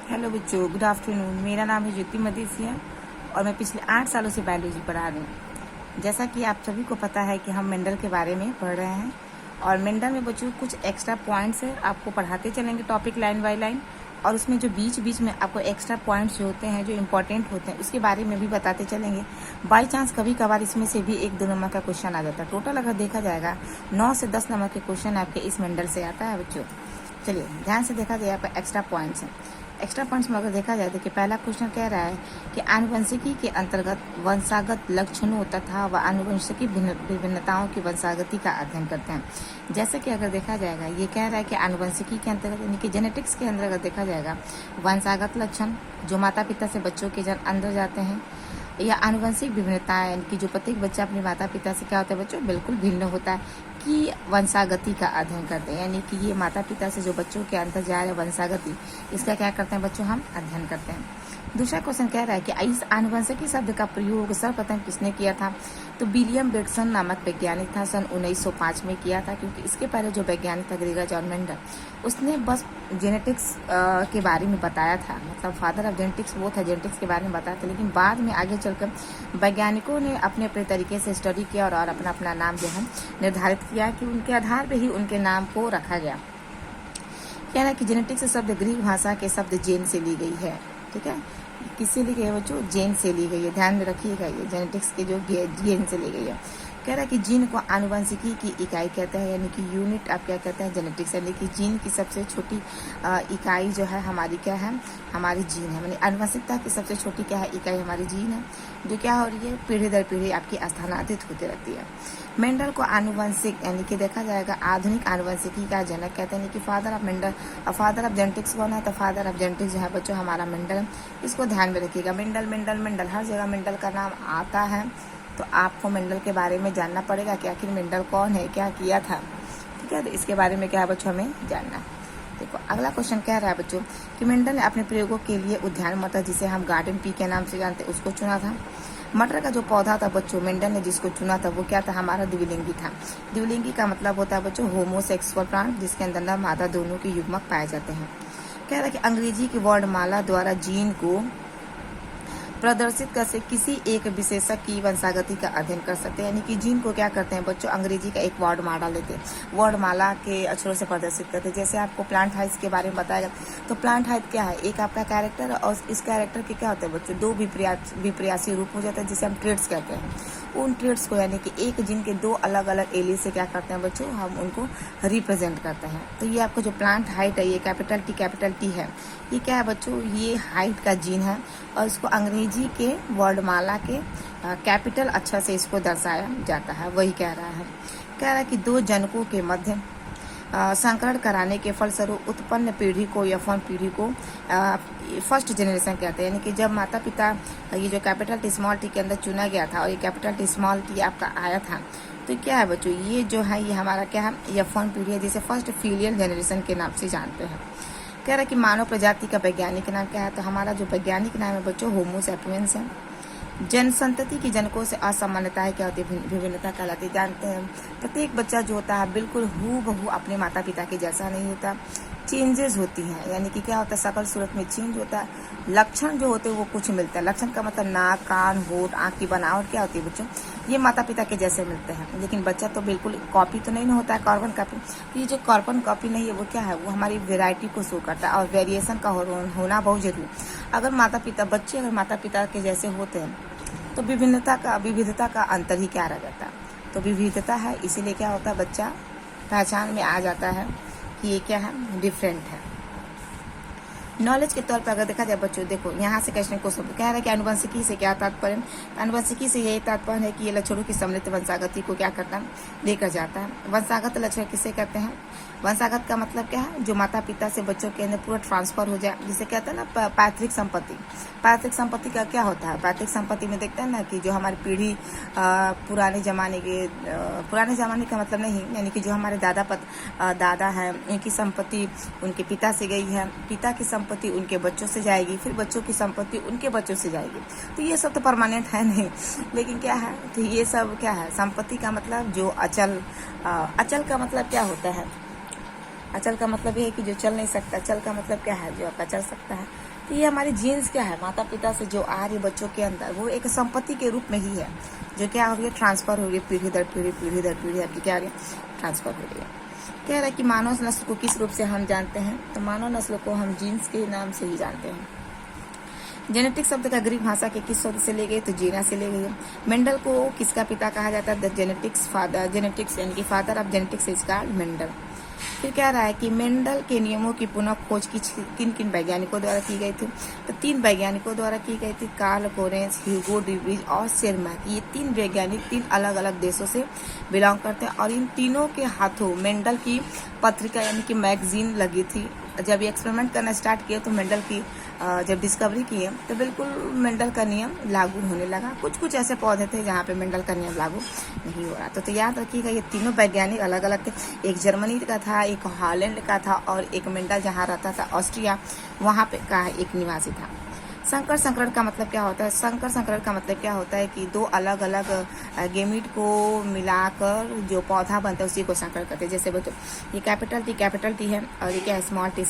Hello बच्चों, good afternoon. मेरा नाम है ज्योति मदेसिया और मैं पिछले 8 सालों से बायोलॉजी पढ़ा रही हूँ। जैसा कि आप सभी को पता है कि हम मेंडल के बारे में पढ़ रहे हैं और मेंडल में बच्चों कुछ एक्स्ट्रा पॉइंट्स है, आपको पढ़ाते चलेंगे टॉपिक लाइन बाय लाइन, और उसमें जो बीच बीच में आपको एक्स्ट्रा पॉइंट्स जो होते हैं, जो इम्पोर्टेंट होते हैं, उसके बारे में भी बताते चलेंगे। बाई चांस कभी कभार इसमें से भी 1-2 नंबर का क्वेश्चन आ जाता है। टोटल अगर देखा जाएगा 9 से 10 नंबर के क्वेश्चन आपके इस मेंडल से आता है बच्चों। चलिए ध्यान से देखा जाए, आपका एक्स्ट्रा पॉइंट्स हैं। एक्स्ट्रा पॉइंट्स में अगर देखा जाए तो कि पहला क्वेश्चन कह रहा है कि आनुवंशिकी के अंतर्गत वंशागत लक्षणों तथा व आनुवंशिकी विभिन्नताओं की वंशागति का अध्ययन करते हैं। जैसे कि अगर देखा जाएगा, ये कह रहा है कि आनुवंशिकी के अंतर्गत यानी कि जेनेटिक्स के अंतर्गत देखा जाएगा वंशागत लक्षण जो माता पिता से बच्चों के अंदर जाते हैं, या आनुवंशिक विभिन्नताएं यानी कि जो प्रत्येक बच्चा अपने माता पिता से क्या होता है बच्चों, बिल्कुल भिन्न होता है, कि वंशागति का अध्ययन करते हैं। यानी कि ये माता पिता से जो बच्चों के अंदर जा रहे वंशागति, इसका क्या करते हैं बच्चों, हम अध्ययन करते हैं। दूसरा क्वेश्चन कह रहा है कि इस आनुवंशिकी शब्द का प्रयोग सर्वप्रथम किसने किया था? तो विलियम बेटसन नामक वैज्ञानिक था, सन 1905 में किया था। क्योंकि इसके पहले जो वैज्ञानिक था ग्रेगर जॉन मेंडल, उसने बस जेनेटिक्स के बारे में बताया था, मतलब फादर ऑफ जेनेटिक्स वो था, जेनेटिक्स के बारे में बताया था। लेकिन बाद में आगे चलकर वैज्ञानिकों ने अपने अपने तरीके से स्टडी किया और अपना अपना नाम जो है निर्धारित किया, कि उनके आधार पर ही उनके नाम को रखा गया। कह रहा है कि जेनेटिक्स शब्द ग्रीक भाषा के शब्द जेन से ली गई है। ठीक है, किससे ली गई है बच्चों? जेन से ली गई है। ध्यान में रखिएगा, ये जेनेटिक्स के जो जेन से ली गई है। कह रहा है कि जीन को आनुवंशिकी की इकाई कहते हैं, यानी कि यूनिट आप क्या कहते हैं, जेनेटिक्स। यानी कि जीन की सबसे छोटी इकाई जो है हमारी क्या है, हमारी जीन है। यानी आनुवंशिकता की सबसे छोटी क्या है, इकाई हमारी जीन है, जो क्या हो रही है, पीढ़ी दर पीढ़ी आपकी स्थानांतरित होती रहती है। मेंडल को आनुवंशिक यानी कि देखा जाएगा आधुनिक आनुवंशिकी का जनक कहते हैं, कि father of Mendel. Father of genetics कौन है? तो फादर ऑफ जेनेटिक्स जो है बच्चों हमारा मेंडल। इसको ध्यान में रखिएगा, मेंडल मेंडल मेंडल, हर जगह मेंडल का नाम आता है, तो आपको मेंडल के बारे में जानना पड़ेगा कि आखिर मेंडल कौन है, क्या किया था। ठीक है, तो इसके बारे में क्या है बच्चों हमें जानना है। देखो अगला क्वेश्चन कह रहा है बच्चों कि मेंडल ने अपने प्रयोगों के लिए उद्यान मटर, जिसे हम गार्डन पी के नाम से जानते हैं, उसको चुना था। मटर का जो पौधा था बच्चों, मेंडल ने जिसको चुना था वो क्या था, हमारा द्विलिंगी था। द्विलिंगी का मतलब होता है बच्चों होमोसेक्सुअल प्लांट, जिसके अंदर नर मादा दोनों के युग्मक पाए जाते हैं। कह रहा है कि अंग्रेजी की वर्णमाला द्वारा जीन को प्रदर्शित कर से किसी एक विशेषज्ञ की वंशागति का अध्ययन कर सकते हैं। यानी कि जीन को क्या करते हैं बच्चों, अंग्रेजी का एक वर्णमाला लेते हैं, वर्णमाला के अक्षरों से प्रदर्शित करते हैं। जैसे आपको प्लांट हाइट्स के बारे में बताया, तो प्लांट हाइट क्या है, एक आपका कैरेक्टर, और इस कैरेक्टर के क्या होते हैं बच्चों, 2 विपर्यासी रूप हो जाता है, जिसे हम ट्रेड्स कहते हैं। उन ट्रेड्स को यानी कि एक जीन के 2 अलग अलग एलिये से क्या करते हैं बच्चों, हम उनको रिप्रेजेंट करते हैं। तो ये आपका जो प्लांट हाइट है, ये कैपिटल टी है, ये क्या है बच्चों, ये हाइट का जीन है, और इसको अंग्रेजी के वर्णमाला के कैपिटल अक्षर से इसको दर्शाया जाता है। वही कह रहा है कि 2 जनकों के मध्य संकरण कराने के फलस्वरूप उत्पन्न पीढ़ी को या फर्म पीढ़ी को फर्स्ट जनरेशन कहते हैं। यानी कि जब माता पिता ये जो कैपिटल टी स्मॉल टी के अंदर चुना गया था और ये कैपिटल टी स्मॉल टी आपका आया था, तो क्या है बच्चों, ये जो है ये हमारा क्या है, ये फर्म पीढ़ी है, जिसे फर्स्ट फीलियल जनरेशन के नाम से जानते हैं। कह रहा है कि मानव प्रजाति का वैज्ञानिक नाम क्या है? तो हमारा जो वैज्ञानिक नाम है बच्चों होमो सैपियंस है। जनसंतति की जनकों से असामान्यताएं क्या होती है, विभिन्नता कहलाती। जानते हैं प्रत्येक बच्चा जो होता है बिल्कुल हूबहू अपने माता पिता के जैसा नहीं होता, चेंजेस होती हैं। यानी कि क्या होता है, शकल सूरत में चेंज होता है, लक्षण जो होते हैं वो कुछ मिलता है। लक्षण का मतलब नाक, कान, होठ, आँख की बनावट क्या होती है बच्चों, ये माता पिता के जैसे मिलते हैं। लेकिन बच्चा तो बिल्कुल कॉपी तो नहीं होता है, कार्बन कॉपी। ये जो कार्बन कॉपी नहीं है वो क्या है, वो हमारी वेराइटी को शो करता है, और वेरिएशन का होना बहुत जरूरी। अगर बच्चे अगर माता पिता के जैसे होते हैं तो विविधता का अंतर ही क्या रह जाता है, तो विविधता है, इसीलिए क्या होता है, बच्चा पहचान में आ जाता है कि ये क्या है, डिफरेंट है। नॉलेज के तौर पर अगर देखा जाए बच्चों, देखो यहाँ से क्वेश्चन को कह रहा है कि आनुवंशिकी से क्या तात्पर्य। आनुवंशिकी से यही तात्पर्य है कि ये लक्षणों की सम्मिलित वंशागति को क्या करता है, लेकर जाता है। वंशागत लक्षण किसे कहते हैं? वंशागत का मतलब क्या है, जो माता पिता से बच्चों के अंदर पूरा ट्रांसफर हो जाए, जिसे कहते हैं ना पैतृक संपत्ति। पैतृक संपत्ति का क्या होता है, पैतृक संपत्ति में देखते हैं ना कि जो हमारी पीढ़ी पुराने जमाने का मतलब नहीं, यानी कि जो हमारे दादा हैं उनकी संपत्ति उनके पिता से गई है, पिता की संपत्ति उनके बच्चों से जाएगी, फिर बच्चों की संपत्ति उनके बच्चों से जाएगी। तो ये सब तो परमानेंट है नहीं, लेकिन क्या है, तो ये सब क्या है, संपत्ति का मतलब जो अचल का मतलब क्या होता है, अचल का मतलब ये है कि जो चल नहीं सकता, चल का मतलब क्या है, जो आपका चल सकता है। तो ये हमारी जीन्स क्या है, माता पिता से जो आ रही बच्चों के अंदर, वो एक संपत्ति के रूप में ही है, जो क्या हो रही है, ट्रांसफर हो रही है, पीढ़ी दर पीढ़ी, पीढ़ी दर पीढ़ी आपकी क्या हो रही है, ट्रांसफर हो रही है। कह रहा है कि मानव नस्ल को किस रूप से हम जानते हैं, तो मानव नस्ल को हम जीन्स के नाम से ही जानते हैं। जेनेटिक शब्द का ग्रीक भाषा के किस शब्द से ले गए, तो जीना से ले गए। मेंडल को किसका पिता कहा जाता है, द जेनेटिक्स फादर, जेनेटिक्स यानी कि father of genetics is called Mendel. फिर कह रहा है कि मेंडल के नियमों की पुनः खोज किन किन वैज्ञानिकों द्वारा की गई थी, तो 3 वैज्ञानिकों द्वारा की गई थी, कार्ल लोरेंज, ह्यूगो डीब्रिज और शेरमैक। ये 3 वैज्ञानिक 3 अलग अलग देशों से बिलोंग करते हैं, और इन तीनों के हाथों मेंडल की पत्रिका यानी कि मैगजीन लगी थी। जब ये एक्सपेरिमेंट करना स्टार्ट किया तो मेंडल की जब डिस्कवरी की है तो बिल्कुल मेंडल का नियम लागू होने लगा। कुछ कुछ ऐसे पौधे थे जहाँ पे मेंडल का नियम लागू नहीं हो रहा। तो याद रखिएगा, ये तीनों वैज्ञानिक अलग अलग थे। एक जर्मनी का था, एक हॉलैंड का था, और एक मेंडल जहाँ रहता था ऑस्ट्रिया, वहाँ पे का एक निवासी था। संकर संकरण का मतलब क्या होता है, संकर संकरण का मतलब क्या होता है कि 2 अलग अलग गेमिट को मिलाकर जो पौधा बनता है उसी को संकर कहते हैं। जैसे बच्चों, ये कैपिटल टी है, और ये क्या है, स्मॉल टी।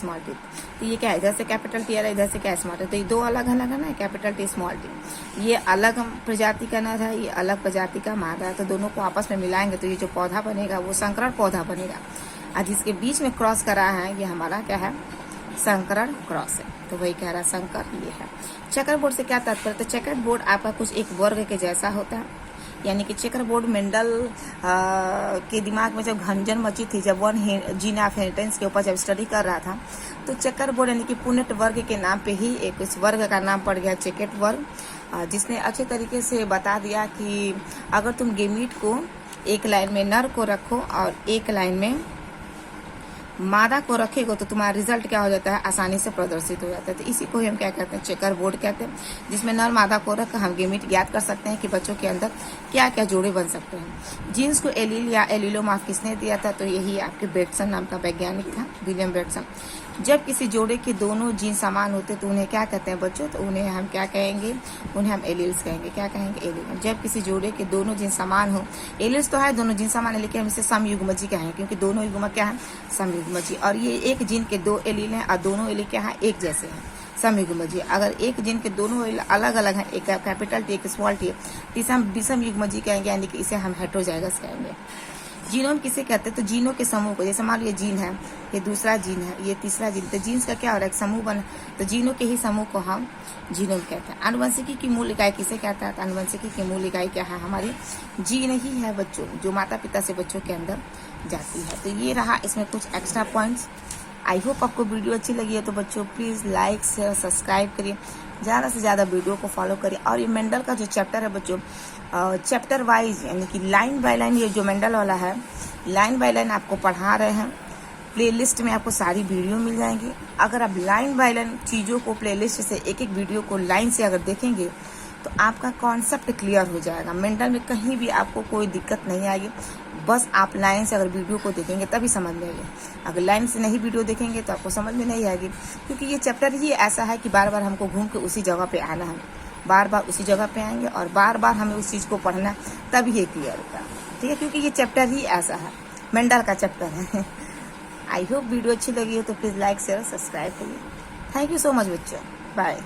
तो ये क्या है, इधर से कैपिटल टी आ रहा है, इधर से क्या है, स्मॉल टी। तो ये 2 अलग अलग है ना, कैपिटल टी स्मॉल टी। ये अलग प्रजाति का नर है, ये अलग प्रजाति का मादा है। तो दोनों को आपस में मिलाएंगे तो ये जो पौधा बनेगा वो संकरण पौधा बनेगा। और जिसके बीच में क्रॉस करा है ये हमारा क्या है, संकरण क्रॉस है। तो वही कह रहा है संकर ये है। चेकर बोर्ड से क्या तात्पर्य, तो चेकर बोर्ड आपका कुछ एक वर्ग के जैसा होता है। यानी कि चेकर बोर्ड मेंडल के दिमाग में जब घंजन मची थी, जब जीन ऑफ इनहेरिटेंस के ऊपर जब स्टडी कर रहा था, तो चेकर बोर्ड यानी कि पुनेट वर्ग के नाम पे ही एक उस वर्ग का नाम पड़ गया चेकेट वर्ग, जिसने अच्छे तरीके से बता दिया कि अगर तुम गेमीट को एक लाइन में नर को रखो और एक लाइन में मादा को रखेगा तो तुम्हारा रिजल्ट क्या हो जाता है, आसानी से प्रदर्शित हो जाता है। तो इसी को हम क्या कहते हैं, चेकर बोर्ड कहते हैं, जिसमें नर मादा को रख हम गेमीट ज्ञात कर सकते हैं कि बच्चों के अंदर क्या क्या जोड़े बन सकते हैं। जीन्स को एलील या एलिलोमार्फ किसने दिया था, तो यही आपके बेटसन नाम का वैज्ञानिक था, विलियम बेटसन। जब किसी जोड़े के दोनों जीन समान होते तो उन्हें क्या कहते हैं बच्चों, तो उन्हें हम क्या कहेंगे, उन्हें हम एलील्स कहेंगे। क्या कहेंगे, एलील। जब किसी जोड़े के दोनों जीन समान हो, एलील्स तो है दोनों जीन समान है, लेकिन हम इसे समयुग्मजी कहेंगे, क्योंकि दोनों युग्मक क्या है, समयुग्मजी। और ये एक जीन के 2 एलील हैं और दोनों एलील क्या है, एक जैसे हैं, समयुग्मजी। अगर एक जीन के दोनों एलील अलग अलग हैं, एक कैपिटल टी एक स्मॉल टी, इसे हम विषम युग्मजी कहेंगे, यानी कि इसे हम हेटेरोजाइगस कहेंगे। जीनोम किसे कहते हैं, तो जीनों के समूह को, जैसे मान लो ये जीन है, ये दूसरा जीन है, ये तीसरा जीन, तो जीन्स का क्या हो रहा है, एक समूह बना, तो जीनों के ही समूह को हम जीनोम कहते हैं। आनुवंशिकी की मूल इकाई किसे कहता है, तो आनुवंशिकी की मूल इकाई क्या है, हमारी जीन ही है बच्चों, जो माता पिता से बच्चों के अंदर जाती है। तो ये रहा इसमें कुछ एक्स्ट्रा पॉइंट्स। आई होप आपको वीडियो अच्छी लगी है, तो बच्चों प्लीज़ लाइक शेयर सब्सक्राइब करिए, ज़्यादा से ज़्यादा वीडियो को फॉलो करिए। और ये मेंडल का जो चैप्टर है बच्चों, चैप्टर वाइज यानी कि लाइन बाय लाइन, ये जो मेंडल वाला है लाइन बाय लाइन आपको पढ़ा रहे हैं। प्लेलिस्ट में आपको सारी वीडियो मिल जाएंगी। अगर आप लाइन बाय लाइन चीज़ों को प्लेलिस्ट से एक एक वीडियो को लाइन से अगर देखेंगे तो आपका कॉन्सेप्ट क्लियर हो जाएगा। मेंटल में कहीं भी आपको कोई दिक्कत नहीं आएगी। बस आप लाइन से अगर वीडियो को देखेंगे तभी समझ में आएगी। अगर लाइन से नहीं वीडियो देखेंगे तो आपको समझ में नहीं आएगी, क्योंकि ये चैप्टर ही ऐसा है कि बार बार हमको घूम के उसी जगह पे आना है, बार बार उसी जगह पे आएंगे और बार बार हमें उस चीज़ को पढ़ना, तभी ये क्लियर होगा। ठीक है, क्योंकि ये चैप्टर ही ऐसा है, मेंडल का चैप्टर है। आई होप वीडियो अच्छी लगी हो तो प्लीज़ लाइक शेयर सब्सक्राइब करिए। थैंक यू सो मच बच्चों, बाय।